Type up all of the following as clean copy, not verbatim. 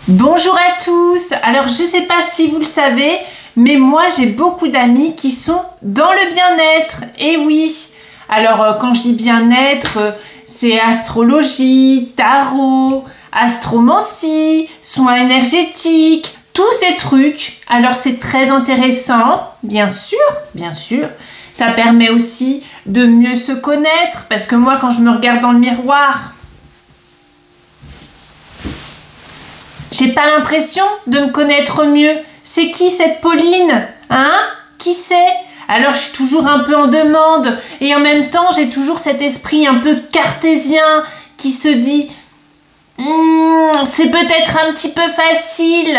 Bonjour à tous. Alors je sais pas si vous le savez, mais moi j'ai beaucoup d'amis qui sont dans le bien-être. Et oui. Alors quand je dis bien-être, c'est astrologie, tarot, astromancie, soins énergétiques, tous ces trucs. Alors c'est très intéressant, bien sûr, bien sûr. Ça permet aussi de mieux se connaître parce que moi quand je me regarde dans le miroir, j'ai pas l'impression de me connaître mieux. C'est qui cette Pauline? Hein? Qui c'est? Alors je suis toujours un peu en demande et en même temps j'ai toujours cet esprit un peu cartésien qui se dit c'est peut-être un petit peu facile.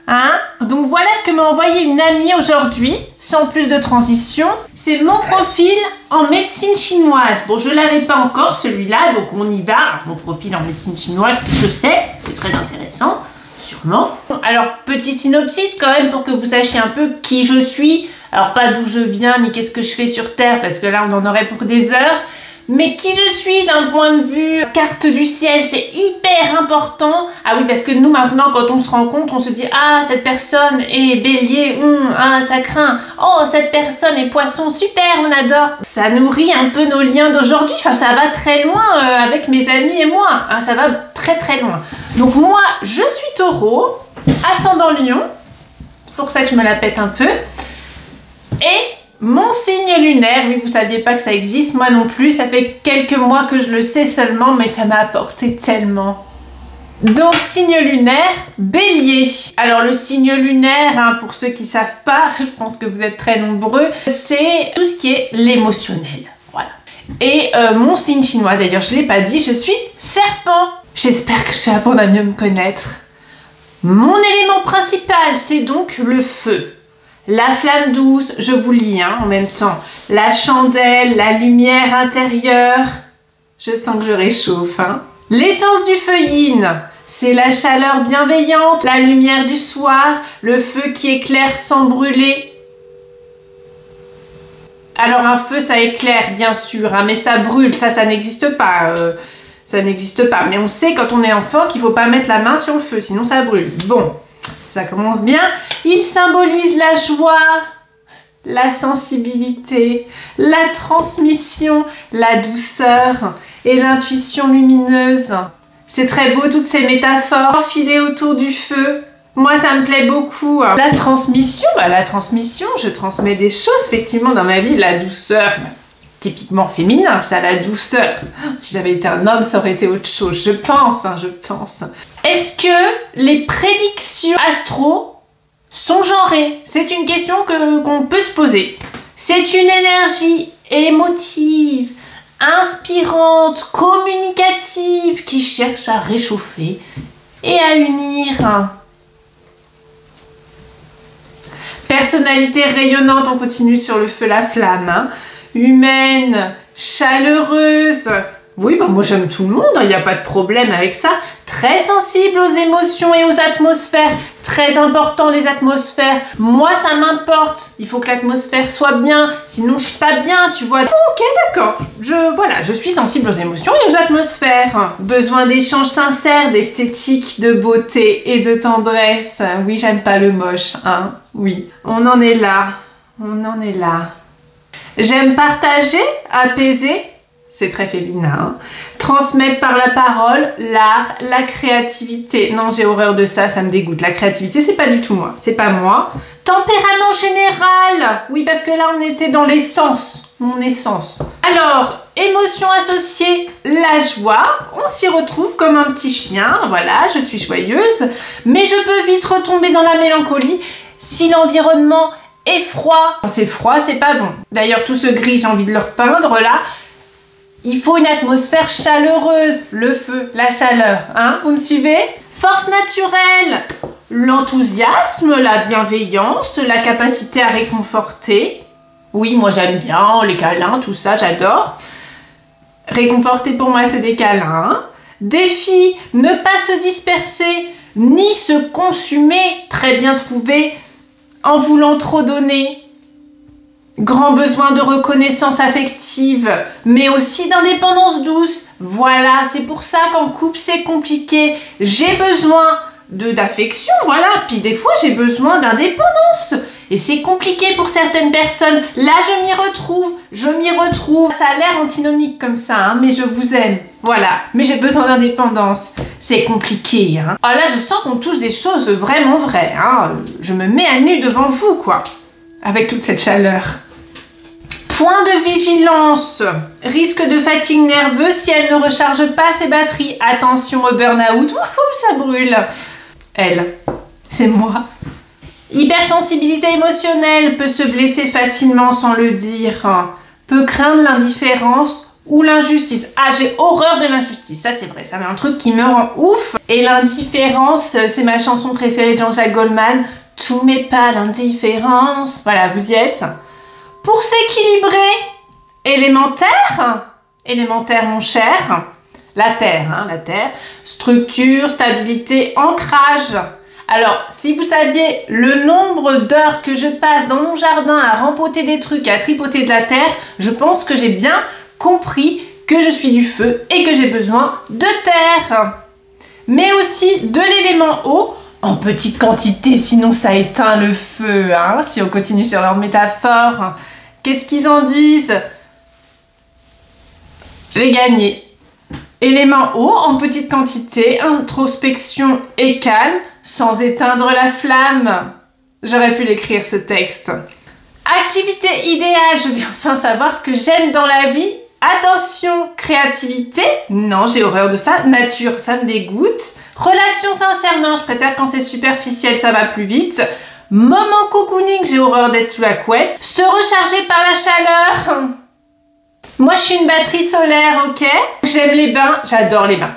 Hein? Donc voilà ce que m'a envoyé une amie aujourd'hui, sans plus de transition. C'est mon profil en médecine chinoise. Bon, je ne l'avais pas encore celui-là, donc on y va. Alors, mon profil en médecine chinoise, qu'est-ce que c'est très intéressant, sûrement. Alors, petit synopsis quand même pour que vous sachiez un peu qui je suis. Alors, pas d'où je viens, ni qu'est-ce que je fais sur Terre, parce que là, on en aurait pour des heures. Mais qui je suis d'un point de vue carte du ciel, c'est hyper important. Ah oui, parce que nous maintenant, quand on se rencontre, on se dit ah, cette personne est bélier, ah, ça craint. Oh, cette personne est poisson, super, on adore. Ça nourrit un peu nos liens d'aujourd'hui. Enfin, ça va très loin avec mes amis et moi. Hein, ça va très très loin. Donc moi, je suis taureau, ascendant lion. C'est pour ça que je me la pète un peu. Et mon signe lunaire, oui, vous ne saviez pas que ça existe, moi non plus, ça fait quelques mois que je le sais seulement, mais ça m'a apporté tellement. Donc, signe lunaire, bélier. Alors, le signe lunaire, hein, pour ceux qui ne savent pas, je pense que vous êtes très nombreux, c'est tout ce qui est l'émotionnel. Voilà. Et mon signe chinois, d'ailleurs, je ne l'ai pas dit, je suis serpent. J'espère que je vais apprendre à mieux me connaître. Mon élément principal, c'est donc le feu. La flamme douce, je vous lis hein, en même temps. La chandelle, la lumière intérieure. Je sens que je réchauffe. Hein. L'essence du feu yin, c'est la chaleur bienveillante, la lumière du soir, le feu qui éclaire sans brûler. Alors un feu, ça éclaire bien sûr, hein, mais ça brûle, ça n'existe pas. Ça n'existe pas. Mais on sait quand on est enfant qu'il ne faut pas mettre la main sur le feu, sinon ça brûle. Bon. Ça commence bien. Il symbolise la joie, la sensibilité, la transmission, la douceur et l'intuition lumineuse. C'est très beau toutes ces métaphores enfilées autour du feu. Moi, ça me plaît beaucoup. La transmission, je transmets des choses effectivement dans ma vie. La douceur, typiquement féminin, ça, la douceur. Si j'avais été un homme, ça aurait été autre chose, je pense, hein, je pense. Est-ce que les prédictions astro sont genrées? C'est une question qu'on peut se poser. C'est une énergie émotive, inspirante, communicative, qui cherche à réchauffer et à unir. Personnalité rayonnante, on continue sur le feu la flamme. Hein. Humaine, chaleureuse. Oui, bah moi j'aime tout le monde, il n'y a pas de problème avec ça. Très sensible aux émotions et aux atmosphères. Très important les atmosphères. Moi ça m'importe. Il faut que l'atmosphère soit bien, sinon je suis pas bien, tu vois. Ok, d'accord. Je suis sensible aux émotions et aux atmosphères. Besoin d'échanges sincères, d'esthétique, de beauté et de tendresse. Oui, j'aime pas le moche, hein. Oui, on en est là. On en est là. J'aime partager, apaiser, c'est très féminin, hein. Transmettre par la parole, l'art, la créativité. Non, j'ai horreur de ça, ça me dégoûte. La créativité, c'est pas du tout moi, c'est pas moi. Tempérament général, oui, parce que là, on était dans l'essence, mon essence. Alors, émotion associée, la joie. On s'y retrouve comme un petit chien, voilà, je suis joyeuse. Mais je peux vite retomber dans la mélancolie si l'environnement est froid. Quand c'est froid, c'est pas bon. D'ailleurs, tout ce gris, j'ai envie de le repeindre là. Il faut une atmosphère chaleureuse, le feu, la chaleur, hein, vous me suivez? Force naturelle, l'enthousiasme, la bienveillance, la capacité à réconforter. Oui, moi j'aime bien les câlins, tout ça, j'adore. Réconforter pour moi, c'est des câlins. Défi, ne pas se disperser, ni se consumer, très bien trouvé, en voulant trop donner. Grand besoin de reconnaissance affective, mais aussi d'indépendance douce. Voilà, c'est pour ça qu'en couple c'est compliqué. J'ai besoin d'affection, voilà. Puis des fois, j'ai besoin d'indépendance. Et c'est compliqué pour certaines personnes. Là, je m'y retrouve. Ça a l'air antinomique comme ça, hein, mais je vous aime. Voilà. Mais j'ai besoin d'indépendance. C'est compliqué, hein. Ah là, je sens qu'on touche des choses vraiment vraies, hein. Je me mets à nu devant vous, quoi. Avec toute cette chaleur. Point de vigilance. Risque de fatigue nerveuse si elle ne recharge pas ses batteries. Attention au burn-out. Wouhou, ça brûle. Elle, c'est moi. Hypersensibilité émotionnelle, peut se blesser facilement sans le dire. Peut craindre l'indifférence ou l'injustice. Ah, j'ai horreur de l'injustice. Ça, c'est vrai. Ça, c'est un truc qui me rend ouf. Et l'indifférence, c'est ma chanson préférée de Jean-Jacques Goldman. Tout mais pas l'indifférence. Voilà, vous y êtes. Pour s'équilibrer, élémentaire mon cher, la terre, hein, la terre, structure, stabilité, ancrage. Alors, si vous saviez le nombre d'heures que je passe dans mon jardin à rempoter des trucs, à tripoter de la terre, je pense que j'ai bien compris que je suis du feu et que j'ai besoin de terre. Mais aussi de l'élément eau, en petite quantité, sinon ça éteint le feu, hein, si on continue sur leur métaphore. Qu'est-ce qu'ils en disent? J'ai gagné. Élément eau, en petite quantité, introspection et calme, sans éteindre la flamme. J'aurais pu l'écrire, ce texte. Activité idéale, je vais enfin savoir ce que j'aime dans la vie. Attention, créativité, non, j'ai horreur de ça. Nature, ça me dégoûte. Relation sincère, non, je préfère quand c'est superficiel, ça va plus vite. Moment cocooning, j'ai horreur d'être sous la couette. Se recharger par la chaleur. Moi, je suis une batterie solaire, ok? J'aime les bains, j'adore les bains.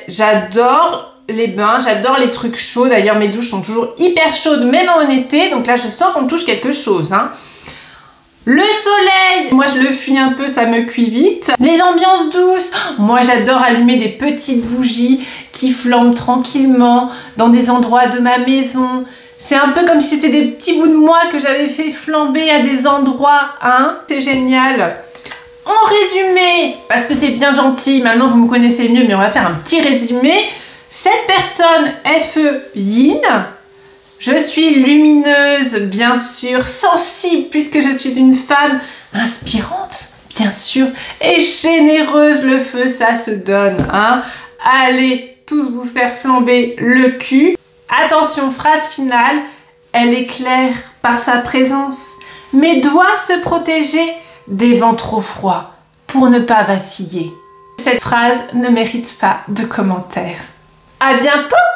J'adore les bains, j'adore les trucs chauds. D'ailleurs, mes douches sont toujours hyper chaudes, même en été. Donc là, je sens qu'on touche quelque chose, hein. Le soleil, moi je le fuis un peu, ça me cuit vite. Les ambiances douces, moi j'adore allumer des petites bougies qui flambent tranquillement dans des endroits de ma maison. C'est un peu comme si c'était des petits bouts de moi que j'avais fait flamber à des endroits, hein. C'est génial. En résumé, parce que c'est bien gentil, maintenant vous me connaissez mieux, mais on va faire un petit résumé. Cette personne FE Yin. Je suis lumineuse, bien sûr, sensible, puisque je suis une femme, inspirante, bien sûr, et généreuse. Le feu, ça se donne, hein. Allez tous vous faire flamber le cul. Attention, phrase finale, elle éclaire par sa présence, mais doit se protéger des vents trop froids pour ne pas vaciller. Cette phrase ne mérite pas de commentaire. À bientôt!